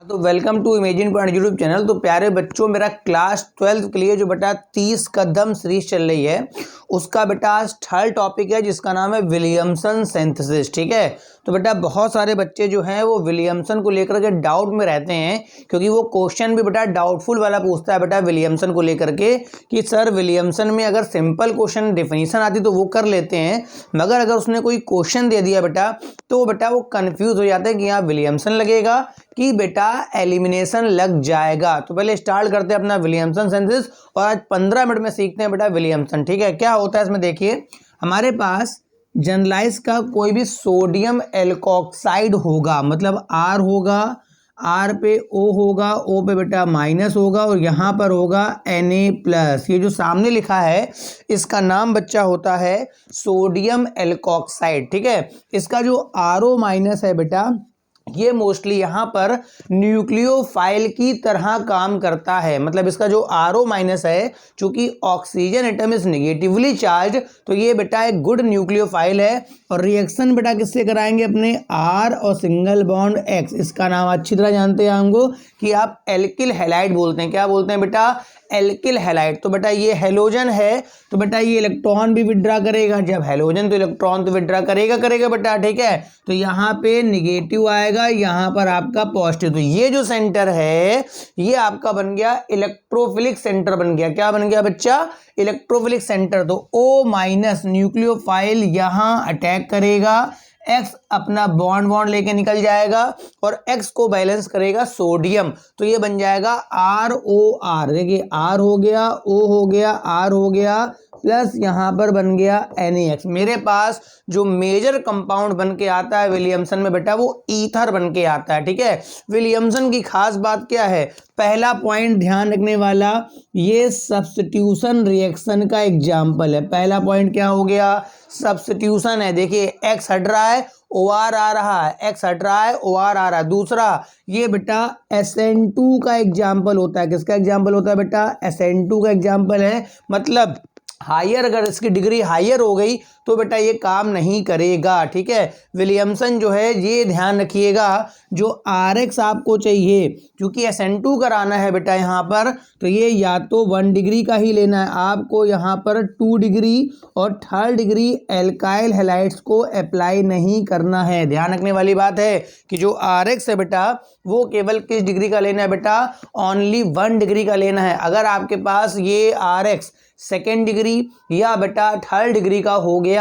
तो welcome to imagine point YouTube channel. तो प्यारे बच्चों, मेरा क्लास 12 के लिए जो बेटा 30 कदम सीरीज चल रही है उसका बेटा आज थर्ड टॉपिक है जिसका नाम है विलियमसन सिंथेसिस। ठीक है, तो बेटा बहुत सारे बच्चे जो हैं वो विलियमसन को लेकर के डाउट में रहते हैं, क्योंकि वो क्वेश्चन भी बेटा डाउटफुल वाला पूछता है बेटा विलियमसन को लेकर के कि सर विलियमसन में अगर सिंपल क्वेश्चन डेफिनेशन आती तो वो कर लेते हैं, मगर अगर उसने कोई क्वेश्चन दे दिया बेटा तो बेटा वो कंफ्यूज हो जाते हैं कि यहाँ विलियमसन लगेगा कि बेटा एलिमिनेशन लग जाएगा। तो पहले स्टार्ट करते हैं अपना विलियमसन सिंथेसिस और आज 15 मिनट में सीखते हैं बेटा विलियमसन। ठीक है, क्या होता है इसमें देखिए, हमारे पास जनरलाइज का कोई भी सोडियम एल्कोक्साइड होगा, मतलब आर होगा, आर पे ओ होगा, ओ पे बेटा माइनस होगा और यहाँ पर होगा Na+। ये जो सामने लिखा है इसका नाम बच्चा होता है सोडियम एल्कोक्साइड। ठीक है, इसका जो RO- है बेटा ये मोस्टली यहाँ पर न्यूक्लियोफाइल की तरह काम करता है, मतलब इसका जो RO- है, चूंकि oxygen atom is negatively charge तो ये बेटा एक गुड न्यूक्लियोफाइल है। और रिएक्शन बेटा किससे कराएंगे, अपने R और सिंगल बॉन्ड X। इसका नाम अच्छी तरह जानते हैं हमको कि आप एल्किल हैलाइड बोलते हैं। क्या बोलते हैं बेटा, एल्किल हैलाइड। तो बेटा ये हेलोजन है तो बेटा ये इलेक्ट्रॉन भी विड्रा करेगा, जब हेलोजन तो इलेक्ट्रॉन तो विड्रा करेगा बेटा। ठीक है, तो यहाँ पे निगेटिव आएगा, यहाँ पर आपका पॉजिटिव। तो ये जो सेंटर है ये आपका बन गया इलेक्ट्रोफिलिक सेंटर बन गया। क्या बन गया बच्चा, इलेक्ट्रोफिलिक सेंटर। तो O- न्यूक्लियोफाइल यहाँ अटैक करेगा, X अपना बॉन्ड लेके निकल जाएगा और X को बैलेंस करेगा सोडियम। तो ये बन जाएगा ROR। देखिए R हो गया, O हो गया, R हो गया, प्लस यहाँ पर बन गया NaX। मेरे पास जो मेजर कंपाउंड बन के आता है विलियमसन में बेटा वो ईथर बन के आता है। ठीक है, विलियमसन की खास बात क्या है, पहला पॉइंट ध्यान रखने वाला, ये सब्स्टिट्यूशन रिएक्शन का एग्जाम्पल है। पहला पॉइंट क्या हो गया, सब्स्टिट्यूशन है। देखिए X हट रहा है, OR आ रहा है, X हट रहा है, OR आ रहा है। दूसरा ये बेटा SN2 का एग्जाम्पल होता है। किसका एग्जाम्पल होता है बेटा, SN2 का एग्जाम्पल है। मतलब हायर, अगर इसकी डिग्री हायर हो गई तो बेटा ये काम नहीं करेगा। ठीक है, विलियमसन जो है ये ध्यान रखिएगा, जो RX आपको चाहिए, क्योंकि SN2 कराना है बेटा यहाँ पर, तो ये या तो 1 डिग्री का ही लेना है आपको, यहाँ पर 2 डिग्री और 3rd डिग्री एल्काइल हैलाइड्स को अप्लाई नहीं करना है। ध्यान रखने वाली बात है कि जो RX है बेटा वो केवल किस डिग्री का लेना है बेटा, ओनली 1 डिग्री का लेना है। अगर आपके पास ये RX 2nd डिग्री या बेटा 3rd डिग्री का हो गया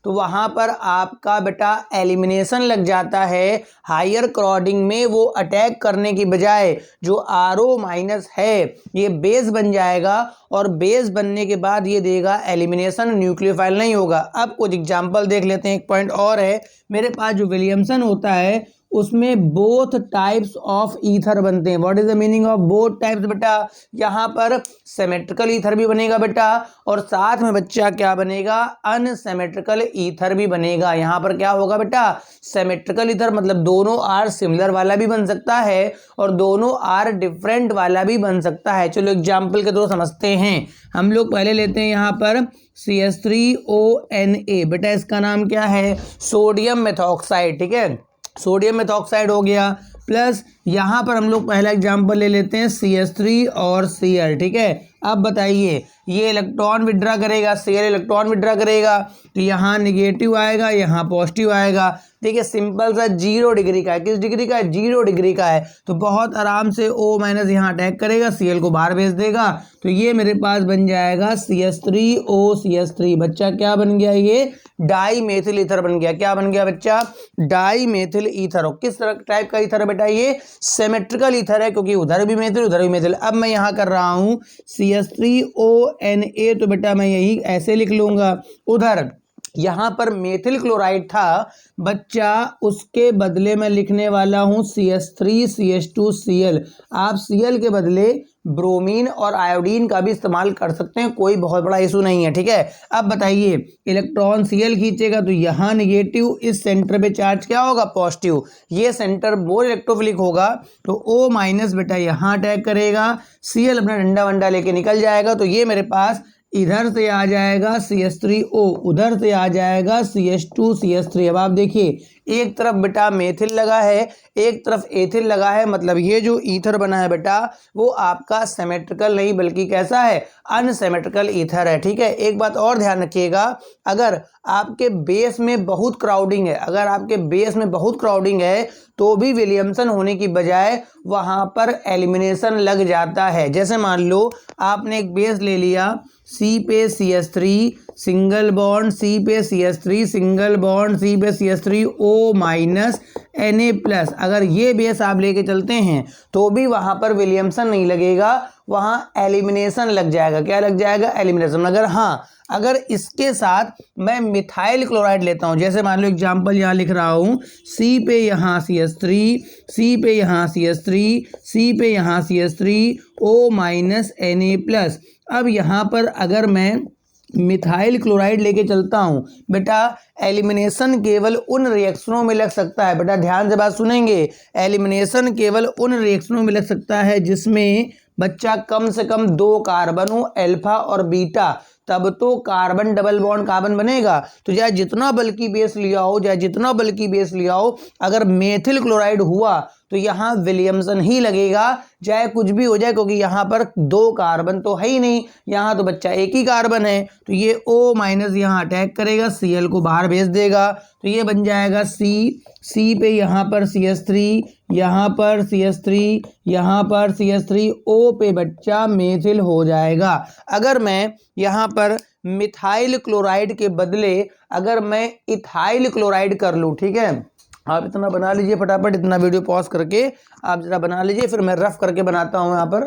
तो वहां पर आपका बेटा एलिमिनेशन लग जाता है। हायर क्रॉडिंग में वो अटैक करने की बजाय जो RO- है ये बेस बन जाएगा और बेस बनने के बाद ये देगा एलिमिनेशन, न्यूक्लियोफाइल नहीं होगा। अब कुछ एग्जांपल देख लेते हैं। एक पॉइंट और है, मेरे पास जो विलियमसन होता है उसमें बोथ टाइप्स ऑफ ईथर बनते हैं। What is the meaning of both types बेटा, यहाँ पर सिमेट्रिकल ईथर भी बनेगा बेटा और साथ में बच्चा क्या बनेगा, अनसिमेट्रिकल ईथर भी बनेगा। यहाँ पर क्या होगा बेटा, सिमेट्रिकल ईथर मतलब दोनों आर सिमिलर वाला भी बन सकता है और दोनों आर डिफरेंट वाला भी बन सकता है। चलो एग्जाम्पल के थ्रू समझते हैं। हम लोग पहले लेते हैं यहाँ पर CH3ONA। बेटा इसका नाम क्या है, सोडियम मेथॉक्साइड। ठीक है, सोडियम मेथॉक्साइड हो गया, प्लस यहाँ पर हम लोग पहला एग्जांपल ले लेते हैं CH3 और Cl। ठीक है, अब बताइए ये इलेक्ट्रॉन विड्रा करेगा, Cl इलेक्ट्रॉन विड्रा करेगा तो यहाँ निगेटिव आएगा, यहाँ पॉजिटिव आएगा। देखिए सिंपल सा 0 डिग्री का है। किस डिग्री का है, 0 डिग्री का है, तो बहुत आराम से O- यहाँ अटैक करेगा, Cl को बाहर भेज देगा। तो ये मेरे पास बन जाएगा CH3OCH3। बच्चा क्या बन गया, ये डाई मेथिल ईथर बन गया। क्या बन गया बच्चा, डाई मेथिल ईथर। किस तरह टाइप का ईथर है बेटा, ये सिमेट्रिकल ईथर है, क्योंकि उधर भी मेथिल उधर भी मेथिल। अब मैं यहाँ कर रहा हूँ CH3ONA, तो बेटा मैं यही ऐसे लिख लूंगा। उधर यहाँ पर मेथिल क्लोराइड था बच्चा, उसके बदले मैं लिखने वाला हूँ CH3CH2Cl। आप Cl के बदले ब्रोमीन और आयोडीन का भी इस्तेमाल कर सकते हैं, कोई बहुत बड़ा इशू नहीं है। ठीक है, अब बताइए इलेक्ट्रॉन Cl खींचेगा तो यहाँ निगेटिव, इस सेंटर पे चार्ज क्या होगा, पॉजिटिव। ये सेंटर मोर इलेक्ट्रोफिलिक होगा तो O- बेटा यहाँ अटैक करेगा, Cl अपना डंडा वंडा लेके निकल जाएगा। तो ये मेरे पास इधर से आ जाएगा CH3O, उधर से आ जाएगा CH2CH3। अब आप देखिए एक तरफ बेटा मेथिल लगा है, एक तरफ एथिल लगा है, मतलब ये जो ईथर बना है बेटा वो आपका सिमेट्रिकल नहीं बल्कि कैसा है, अनसिमेट्रिकल ईथर है। ठीक है, एक बात और ध्यान रखिएगा, अगर आपके बेस में बहुत क्राउडिंग है, अगर आपके बेस में बहुत क्राउडिंग है तो भी विलियमसन होने की बजाय वहां पर एलिमिनेशन लग जाता है। जैसे मान लो आपने एक बेस ले लिया, C पे CH3 सिंगल बॉन्ड, C पे CH3 सिंगल बॉन्ड, C पे CH3 O माइनस Na+, अगर ये बेस आप लेके चलते हैं तो भी वहां पर विलियमसन नहीं लगेगा, वहां एलिमिनेशन लग जाएगा। क्या लग जाएगा, एलिमिनेशन। अगर हाँ, अगर इसके साथ मैं मिथाइल क्लोराइड लेता हूं, जैसे मान लो एग्जांपल यहां लिख रहा हूं, C पे यहां CH3, C पे यहां CH3, C पे यहां CH3 O माइनस Na+। अब यहाँ पर अगर मैं मिथाइल क्लोराइड लेके चलता हूँ बेटा, एलिमिनेशन केवल उन रिएक्शनों में लग सकता है, बेटा ध्यान से बात सुनेंगे, एलिमिनेशन केवल उन रिएक्शनों में लग सकता है जिसमें बच्चा कम से कम 2 कार्बन हो, अल्फा और बीटा, तब तो कार्बन डबल बॉन्ड कार्बन बनेगा। तो चाहे जितना बल्कि बेस लिया हो, चाहे जितना बल्कि बेस लिया हो, अगर मेथिल क्लोराइड हुआ तो यहाँ विलियमसन ही लगेगा, चाहे कुछ भी हो जाए, क्योंकि यहाँ पर 2 कार्बन तो है ही नहीं, यहाँ तो बच्चा एक ही कार्बन है। तो ये O माइनस यहाँ अटैक करेगा, Cl को बाहर भेज देगा, तो ये बन जाएगा C पे यहाँ पर CH3, यहाँ पर CH3, यहाँ पर CH3, O पे बच्चा मेथिल हो जाएगा। अगर मैं यहाँ पर मिथाइल क्लोराइड के बदले अगर मैं इथाइल क्लोराइड कर लूँ, ठीक है, आप इतना बना लीजिए फटाफट, इतना वीडियो पॉज करके आप जरा बना लीजिए, फिर मैं रफ करके बनाता हूँ यहाँ पर।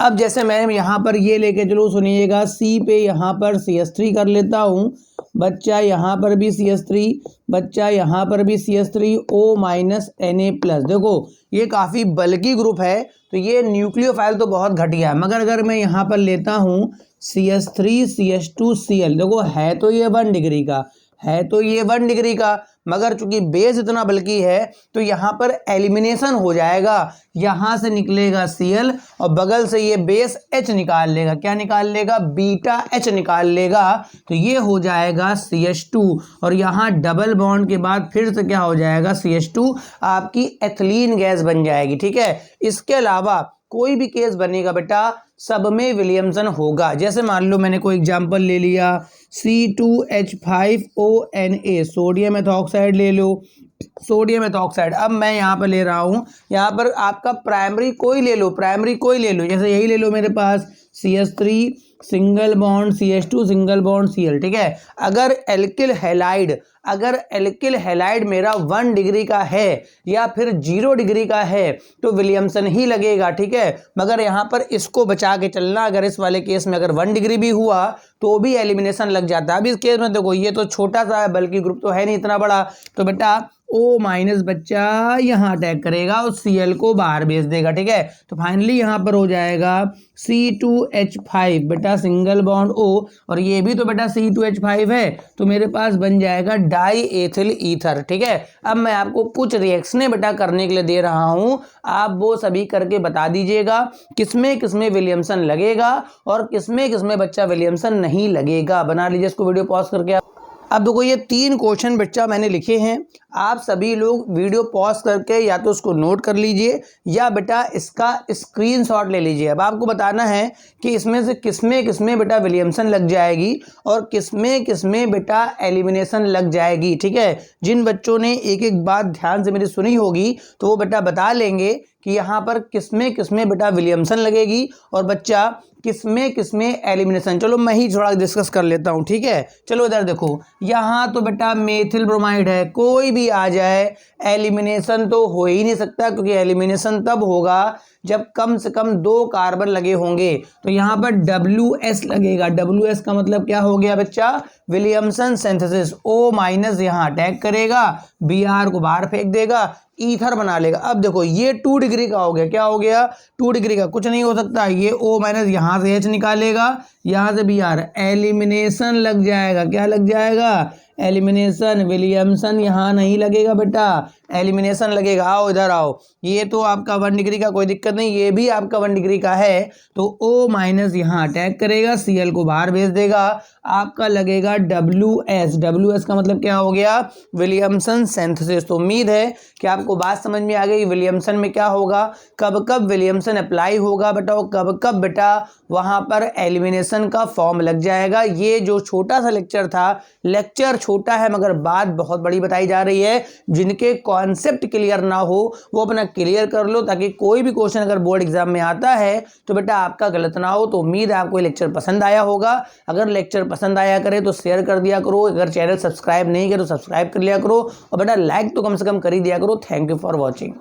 अब जैसे मैं यहाँ पर ये लेके चलो, सुनिएगा, C पे यहाँ पर CH3 कर लेता हूँ, बच्चा यहाँ पर भी CH3, बच्चा यहाँ पर भी CH3, O माइनस Na+। देखो ये काफ़ी बल्कि ग्रुप है, तो ये न्यूक्लियोफाइल तो बहुत घटिया है, मगर अगर मैं यहाँ पर लेता हूँ CH3 CH2 Cl, देखो है तो ये 1 डिग्री का, है तो ये 1 डिग्री का, मगर चूंकि बेस इतना बल्कि है तो यहाँ पर एलिमिनेशन हो जाएगा, यहाँ से निकलेगा Cl और बगल से ये बेस H निकाल लेगा, क्या निकाल लेगा, बीटा H निकाल लेगा, तो ये हो जाएगा CH2 और यहाँ डबल बॉन्ड के बाद फिर से क्या हो जाएगा, CH2, आपकी एथिलीन गैस बन जाएगी। ठीक है, इसके अलावा कोई भी केस बनेगा बेटा सब में विलियमसन होगा। जैसे मान लो मैंने कोई एग्जांपल ले लिया, C2H5ONa, सोडियम एथॉक्साइड ले लो, सोडियम एथॉक्साइड। अब मैं यहाँ पर ले रहा हूँ, यहाँ पर आपका प्राइमरी कोई ले लो, प्राइमरी कोई ले लो, जैसे यही ले लो मेरे पास CH3 single bond CH2 single bond Cl। ठीक है, अगर एल्किल हैलाइड मेरा 1 डिग्री का है या फिर 0 डिग्री का है तो विलियमसन ही लगेगा। ठीक है, मगर यहाँ पर इसको बचा के चलना, अगर इस वाले केस में अगर 1 डिग्री भी हुआ तो भी एलिमिनेशन लग जाता है। अब इस केस में देखो ये तो छोटा सा है, बल्कि ग्रुप तो है नहीं इतना बड़ा, तो बेटा O माइनस बच्चा यहाँ अटैक करेगा और Cl को बाहर भेज देगा। ठीक है, तो फाइनली यहाँ पर हो जाएगा C2H5 बेटा सिंगल बॉन्ड O, और ये भी तो बेटा C2H5 है, तो मेरे पास बन जाएगा डाई एथिल ईथर। ठीक है, अब मैं आपको कुछ रिएक्शनें बेटा करने के लिए दे रहा हूँ, आप वो सभी करके बता दीजिएगा किसमें किसमें विलियमसन लगेगा और किसमें किसमें बच्चा विलियमसन नहीं लगेगा। बना लीजिए इसको वीडियो पॉज करके। अब देखो ये 3 क्वेश्चन बच्चा मैंने लिखे हैं, आप सभी लोग वीडियो पॉज करके या तो उसको नोट कर लीजिए या बेटा इसका स्क्रीनशॉट ले लीजिए। अब आपको बताना है कि इसमें से किसमें किसमें बेटा विलियमसन लग जाएगी और किसमें किसमें बेटा एलिमिनेशन लग जाएगी। ठीक है, जिन बच्चों ने एक एक बात ध्यान से मेरी सुनी होगी तो वो बेटा बता लेंगे कि यहाँ पर किसमें किसमें बेटा विलियमसन लगेगी और बच्चा किसमें किसमें एलिमिनेशन। चलो मैं ही थोड़ा डिस्कस कर लेता हूँ। ठीक है, चलो इधर देखो, यहाँ तो बेटा मेथिल ब्रोमाइड है, कोई भी आ जाए एलिमिनेशन तो हो ही नहीं सकता, क्योंकि एलिमिनेशन तब होगा जब कम से कम 2 कार्बन लगे होंगे। तो यहाँ पर WS लगेगा, WS का मतलब क्या हो गया बच्चा, विलियमसन सिंथेसिस। O माइनस यहाँ अटैक करेगा, Br को बाहर फेंक देगा, ईथर बना लेगा। अब देखो ये 2 डिग्री का हो गया, क्या हो गया, 2 डिग्री का, कुछ नहीं हो सकता, ये O माइनस यहाँ से H निकालेगा, यहाँ से Br, एलिमिनेशन लग जाएगा। क्या लग जाएगा, एलिमिनेशन, विलियमसन यहाँ नहीं लगेगा बेटा, एलिमिनेशन लगेगा। आओ इधर आओ, ये तो आपका 1 डिग्री का, कोई दिक्कत नहीं, ये भी आपका 1 डिग्री का है। तो O माइनस यहाँ अटैक करेगा, Cl को बाहर भेज देगा, आपका लगेगा WS। WS का मतलब क्या हो गया, विलियमसन सिंथेसिस। तो उम्मीद है कि आपको बात समझ में आ गई। विलियमसन में क्या होगा, कब कब विलियमसन अप्लाई होगा बेटा, कब कब बेटा वहां पर एलिमिनेशन का फॉर्म लग जाएगा। ये जो छोटा सा लेक्चर था, लेक्चर छोटा है मगर बात बहुत बड़ी बताई जा रही है। जिनके कॉन्सेप्ट क्लियर ना हो वो अपना क्लियर कर लो, ताकि कोई भी क्वेश्चन अगर बोर्ड एग्जाम में आता है तो बेटा आपका गलत ना हो। तो उम्मीद है आपको लेक्चर पसंद आया होगा। अगर लेक्चर पसंद आया करे तो शेयर कर दिया करो, अगर चैनल सब्सक्राइब नहीं करे तो सब्सक्राइब कर लिया करो, और बेटा लाइक तो कम से कम कर ही दिया करो। Thank you for watching.